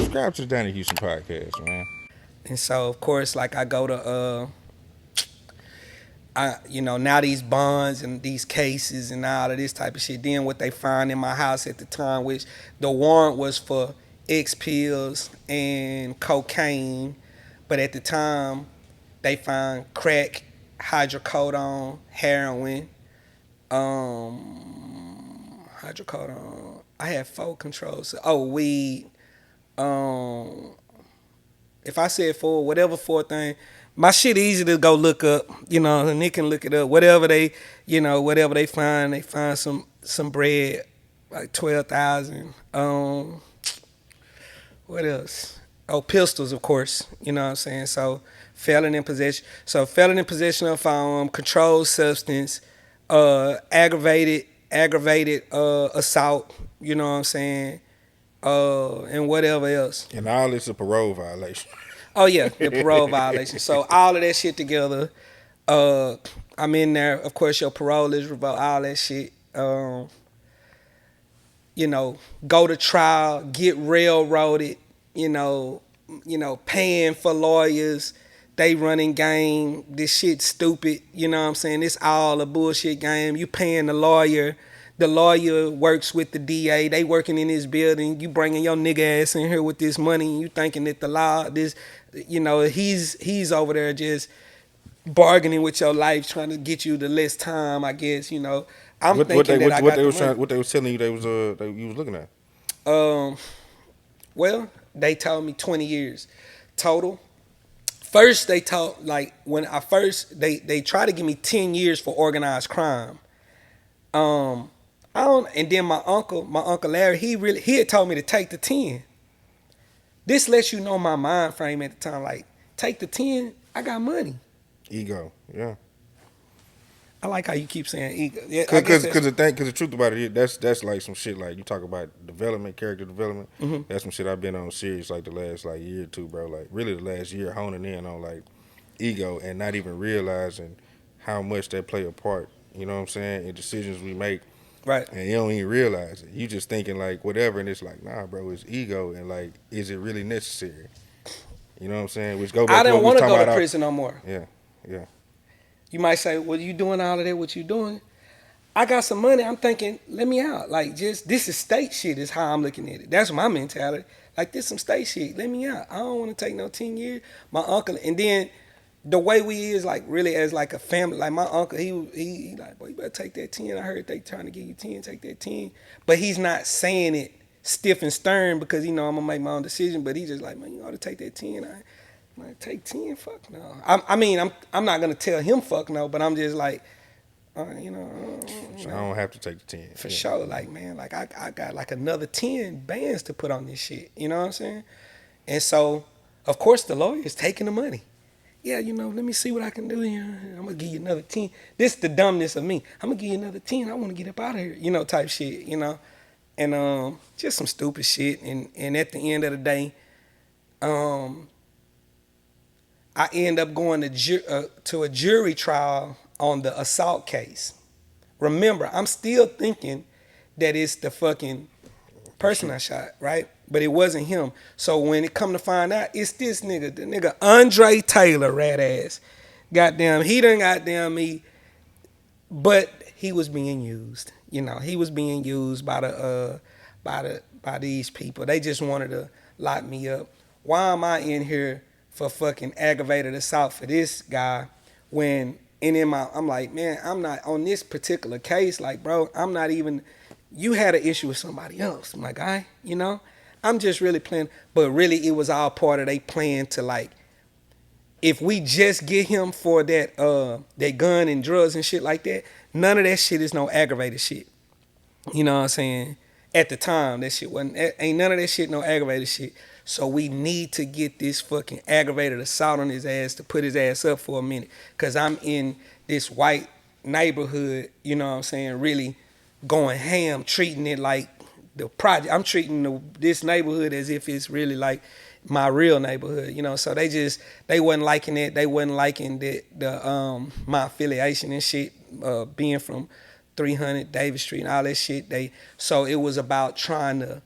Subscribe to the Donnie Houston podcast, man. And so of course, like I go to now these bonds and these cases and all of this type of shit. Then what they find in my house at the time, which the warrant was for X pills and cocaine, but at the time they found crack, hydrocodone, heroin, hydrocodone. I had 4 controls. Oh, weed. Um, if I said 4, whatever 4 thing, my shit easy to go look up. And they can look it up. Whatever they find, some bread, like 12,000. What else? Oh, pistols, of course. You know what I'm saying? So felon in possession. So felon in possession of controlled substance, aggravated assault. You know what I'm saying? And whatever else. And all this a parole violation. Oh yeah, the parole violation. So all of that shit together. I'm in there. Of course, your parole is revoked. All that shit. Go to trial, get railroaded. Paying for lawyers. They running game. This shit stupid. You know what I'm saying? It's all a bullshit game. You paying the lawyer. The lawyer works with the DA. They working in this building. You bringing your nigga ass in here with this money. You thinking that the law, he's over there just bargaining with your life, trying to get you the less time. I guess I'm thinking that I got the money. What they was telling you you was looking at. Well, they told me 20 years total. First, they told they tried to give me 10 years for organized crime. And then my uncle Larry, he had told me to take the 10. This lets you know my mind frame at the time. Like, take the 10, I got money. Ego, yeah. I like how you keep saying ego. Yeah, because the truth about it, that's like some shit like you talk about development, character development. Mm-hmm. That's some shit I've been on serious like the last like year or two, bro. Like really the last year honing in on like ego and not even realizing how much that play a part. You know what I'm saying? In decisions we make. Right. And you don't even realize it. You just thinking like whatever, and it's like, nah, bro, it's ego, and like, is it really necessary? You know what I'm saying? Which go back. I to didn't want to go to prison no more. Yeah, yeah. You might say, well, you doing all of that? What you doing? I got some money. I'm thinking, let me out. Like, just this is state shit. Is how I'm looking at it. That's my mentality. Like, this some state shit. Let me out. I don't want to take no 10 years. My uncle, and then the way we is like really as like a family. Like my uncle, he like, boy, you better take that 10. I heard they trying to give you 10. Take that 10. But he's not saying it stiff and stern because I'm gonna make my own decision. But he just like, man, you ought to take that 10. I'm like, take 10. Fuck no. I'm not gonna tell him fuck no. But I'm just like, So I don't have to take the 10 for sure. Like, man, like I got like another 10 bands to put on this shit. You know what I'm saying? And so, of course, the lawyer is taking the money. Yeah, let me see what I can do here. I'm gonna give you another 10. This is the dumbness of me. I'm gonna give you another 10. I want to get up out of here, type shit, and just some stupid shit. And at the end of the day, I end up going to a jury trial on the assault case. Remember, I'm still thinking that it's the fucking person I shot, right? But it wasn't him. So when it come to find out, it's this nigga, the nigga Andre Taylor, rat ass. Goddamn, he done goddamn me. But he was being used. He was being used by these people. They just wanted to lock me up. Why am I in here for fucking aggravated assault for this guy when I'm like, man, I'm not on this particular case. Like, bro, I'm not even. You had an issue with somebody else, my guy. I'm just really playing, but really it was all part of they plan to like, if we just get him for that gun and drugs and shit like that, none of that shit is no aggravated shit. You know what I'm saying? At the time, that shit ain't none of that shit no aggravated shit. So we need to get this fucking aggravated assault on his ass to put his ass up for a minute. Cause I'm in this white neighborhood, you know what I'm saying, really going ham, treating it like the project. I'm treating this neighborhood as if it's really like my real neighborhood, So they wasn't liking it. They wasn't liking my affiliation and shit, being from 300 Davis Street and all that shit. So it was about trying to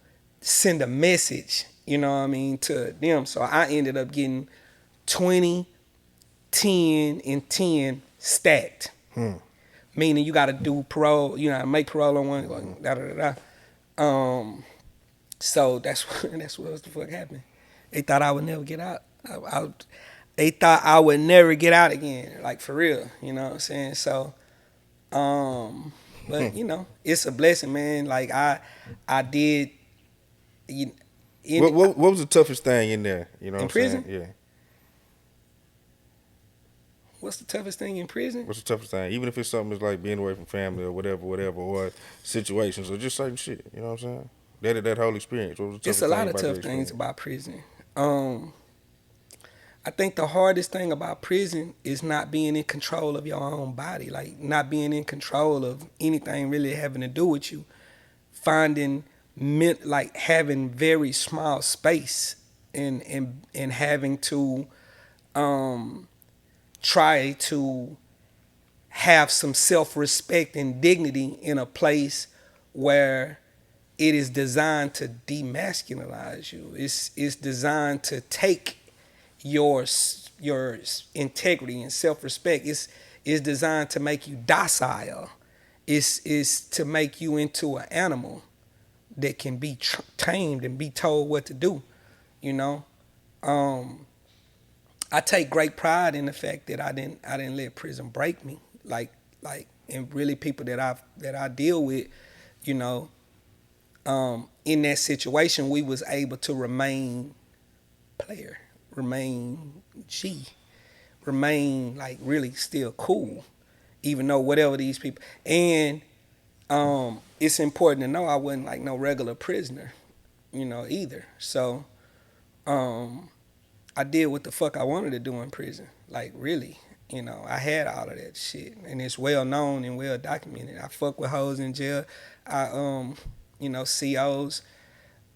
send a message, you know what I mean, to them. So I ended up getting 20, 10, and 10 stacked. Hmm. Meaning you got to do parole, you know, make parole on one, Mm-hmm. da da da da. So that's what the fuck happened. They thought I would never get out. They thought I would never get out again, like for real. You know what I'm saying? So, but you know, it's a blessing, man. Like I did. You, in What was the toughest thing in there? You know what in I'm saying? prison, Yeah. what's the toughest thing in prison? What's the toughest thing? Even if it's something that's like being away from family or whatever, or situations or just certain shit. You know what I'm saying? That whole experience. What was the It's a toughest thing lot of about that tough things experience? about prison. Um, I think the hardest thing about prison is not being in control of your own body, like not being in control of anything really having to do with you. Finding like having very small space and having to um, try to have some self-respect and dignity in a place where it is designed to demasculinize you. It's designed to take your your integrity and self-respect. It's designed to make you docile. It's to make you into an animal that can be tamed and be told what to do. You know, um, I take great pride in the fact that I didn't let prison break me. Like and really people that I deal with, you know, in that situation we was able to remain player, remain G, remain like really still cool, even though whatever these people. And it's important to know I wasn't like no regular prisoner, you know, either. So um, I did what the fuck I wanted to do in prison. Like really, you know, I had all of that shit, and it's well known and well documented. I fuck with hoes in jail. I you know, COs.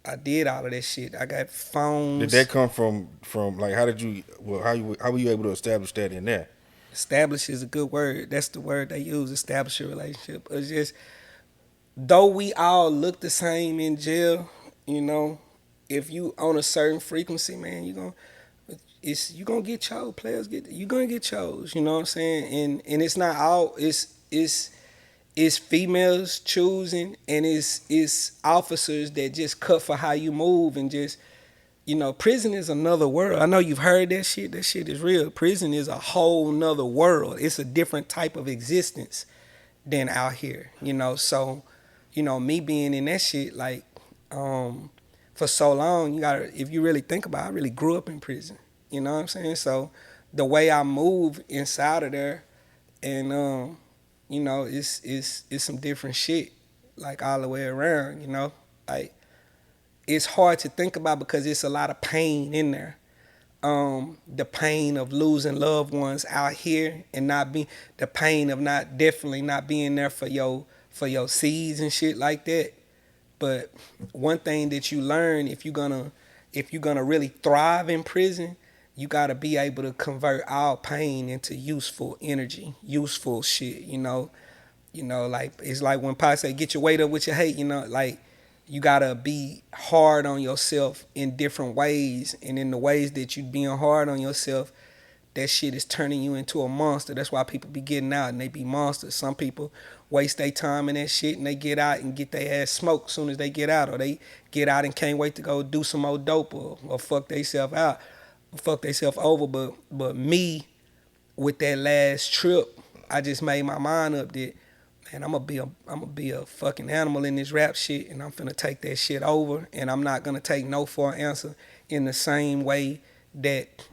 I did all of that shit. I got Did phones. that come from like how did you well how were you able to establish that in there? Establish is a good word. That's the word they use. Establish a relationship. It's just though we all look the same in jail, you know, if you on a certain frequency, man, you gonna get chose. Players get you gonna get chose. You know what I'm saying? And it's not all. It's females choosing, and it's officers that just cut for how you move and just you know, prison is another world. I know you've heard that shit. That shit is real. Prison is a whole nother world. It's a different type of existence than out here. You know, so, you know, me being in that shit, like, for so long, you gotta if you really think about it, I really grew up in prison. You know what I'm saying? So the way I move inside of there and you know, it's some different shit, like all the way around, you know? Like it's hard to think about because it's a lot of pain in there. The pain of losing loved ones out here and not being the pain of not definitely not being there for your seeds and shit like that. But one thing that you learn if you're gonna really thrive in prison, you gotta be able to convert all pain into useful energy, useful shit. You know, like it's like when Pi say, "Get your weight up with your hate." You know, like you gotta be hard on yourself in different ways, and in the ways that you being hard on yourself, that shit is turning you into a monster. That's why people be getting out and they be monsters. Some people waste their time in that shit and they get out and get their ass smoked as soon as they get out, or they get out and can't wait to go do some more dope or fuck theyself out, fuck theyself over. But me with that last trip, I just made my mind up that man, I'm gonna be a fucking animal in this rap shit, and I'm finna take that shit over, and I'm not gonna take no for an answer in the same way that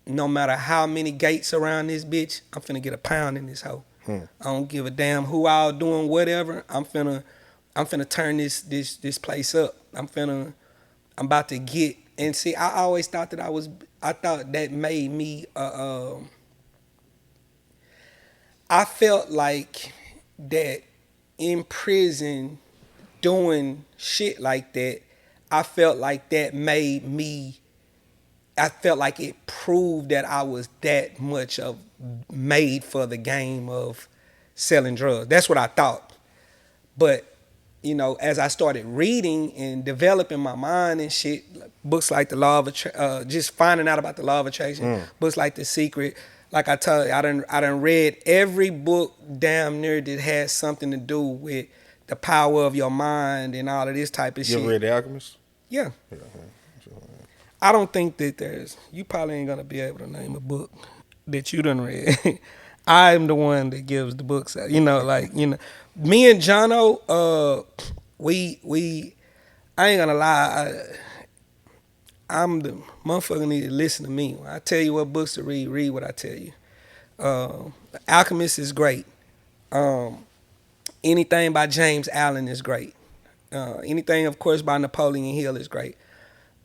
no matter how many gates around this bitch, I'm finna get a pound in this hoe. Hmm. I don't give a damn who all doing whatever. I'm finna turn this place up. I'm about to get and see. I always thought that I thought that made me. I felt like that in prison doing shit like that. I felt like that made me. I felt like it proved that I was that much of made for the game of selling drugs. That's what I thought. But as I started reading and developing my mind and shit, books like the Law of just finding out about the Law of Attraction, books like The Secret. Like I told you, I done read every book damn near that has something to do with the power of your mind and all of this type of You ever shit. read The Alchemist? Yeah. Yeah. I don't think that you probably ain't gonna be able to name a book that you done read. I'm the one that gives the books out. Me and Jono, we I ain't gonna lie, I'm the motherfucker need to listen to me. When I tell you what books to read what I tell you. Alchemist is great. Anything by James Allen is great. Anything, of course, by Napoleon Hill is great.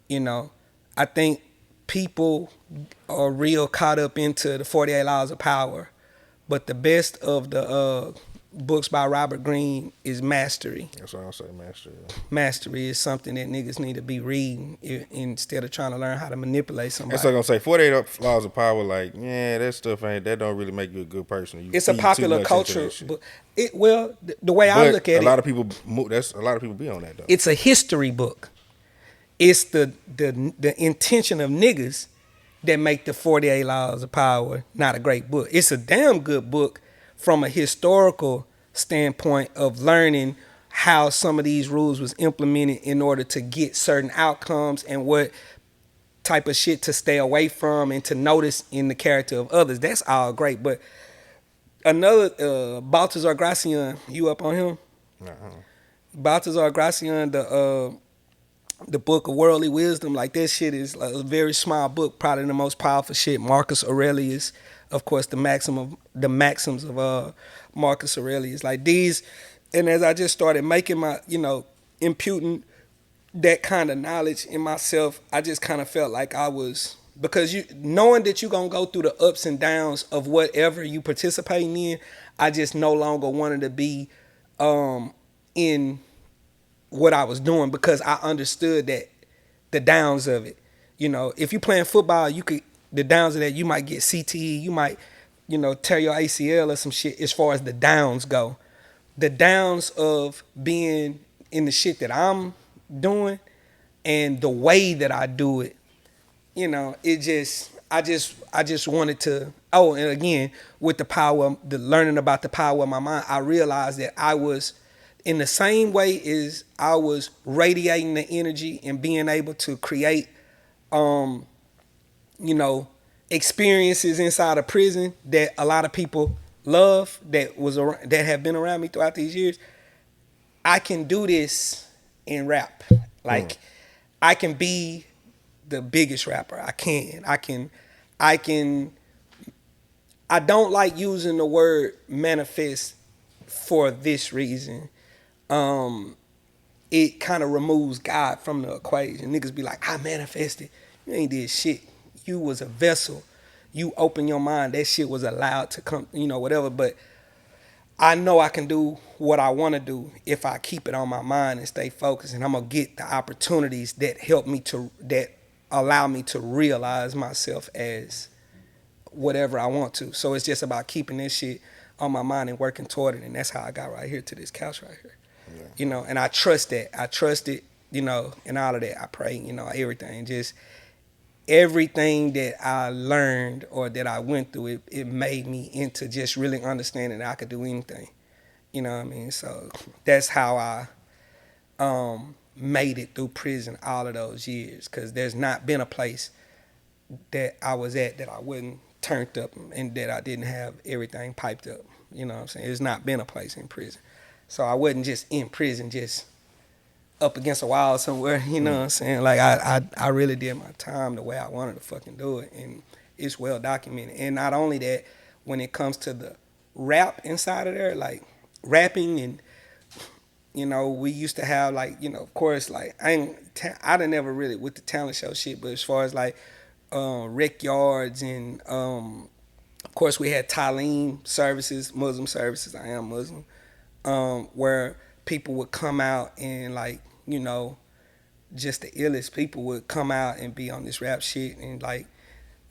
You know, I think people are real caught up into the 48 Laws of Power, but the best of the books by Robert Greene is Mastery. That's what I'll say, Master. Mastery is something that niggas need to be reading instead of trying to learn how to manipulate somebody. That's what I'm gonna say. 48 Laws of Power, like, yeah, that stuff that don't really make you a good person. It's a popular culture, but the way I look at it, a lot of people be on that though. It's a history book. It's the intention of niggas that make the 48 Laws of Power not a great book. It's a damn good book from a historical standpoint of learning how some of these rules was implemented in order to get certain outcomes and what type of shit to stay away from and to notice in the character of others. That's all great. But another Balthazar Gracian, you up on him? Balthazar Gracian, the book of worldly wisdom, like that shit is a very small book, probably the most powerful shit. Marcus Aurelius, of course, the maxims of Marcus Aurelius, like these. And as I just started making my, imputing that kind of knowledge in myself, I just kind of felt like I was, because knowing that you're gonna go through the ups and downs of whatever you participating in, I just no longer wanted to be in what I was doing, because I understood that the downs of it. If you playing football, the downs of that, you might get CTE, you might, tear your ACL or some shit as far as the downs go. The downs of being in the shit that I'm doing and the way that I do it, I just wanted to, and again, with the learning about the power of my mind, I realized that I was, in the same way as I was radiating the energy and being able to create, experiences inside of prison that a lot of people love, that have been around me throughout these years, I can do this in rap. Like, I can be the biggest rapper. I don't like using the word manifest for this reason. It kind of removes God from the equation. Niggas be like, I manifested. You ain't did shit. You was a vessel. You open your mind. That shit was allowed to come, whatever. But I know I can do what I want to do if I keep it on my mind and stay focused. And I'm going to get the opportunities that that allow me to realize myself as whatever I want to. So it's just about keeping this shit on my mind and working toward it. And that's how I got right here to this couch right here. Yeah. And I trust that. I trust it, and all of that. I pray, everything. Just everything that I learned or that I went through, it made me into just really understanding that I could do anything. You know what I mean? So that's how I made it through prison all of those years. Because there's not been a place that I was at that I wasn't turned up and that I didn't have everything piped up. You know what I'm saying? There's not been a place in prison. So I wasn't just in prison, just up against a wall somewhere, you know what I'm saying? Like, I really did my time the way I wanted to fucking do it, and it's well documented. And not only that, when it comes to the rap inside of there, like, rapping and, we used to have, like, of course, like, I done never really with the talent show shit, but as far as, like, rec yards and, of course, we had Talim services, Muslim services, I am Muslim, where people would come out and, like, just the illest people would come out and be on this rap shit and, like,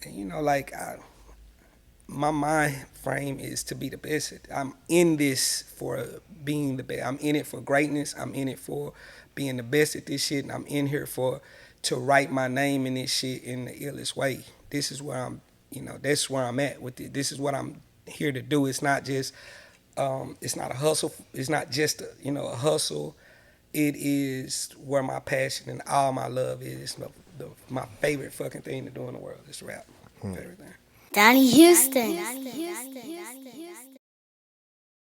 like, my mind frame is to be the best. I'm in this for being the best. I'm in it for greatness. I'm in it for being the best at this shit, and I'm in here for to write my name in this shit in the illest way. This is where I'm, that's where I'm at with it. This is what I'm here to do. It's not just, it's not a hustle. It's not just a hustle. It is where my passion and all my love is. My favorite fucking thing to do in the world is rap. Favorite thing. Donnie Houston.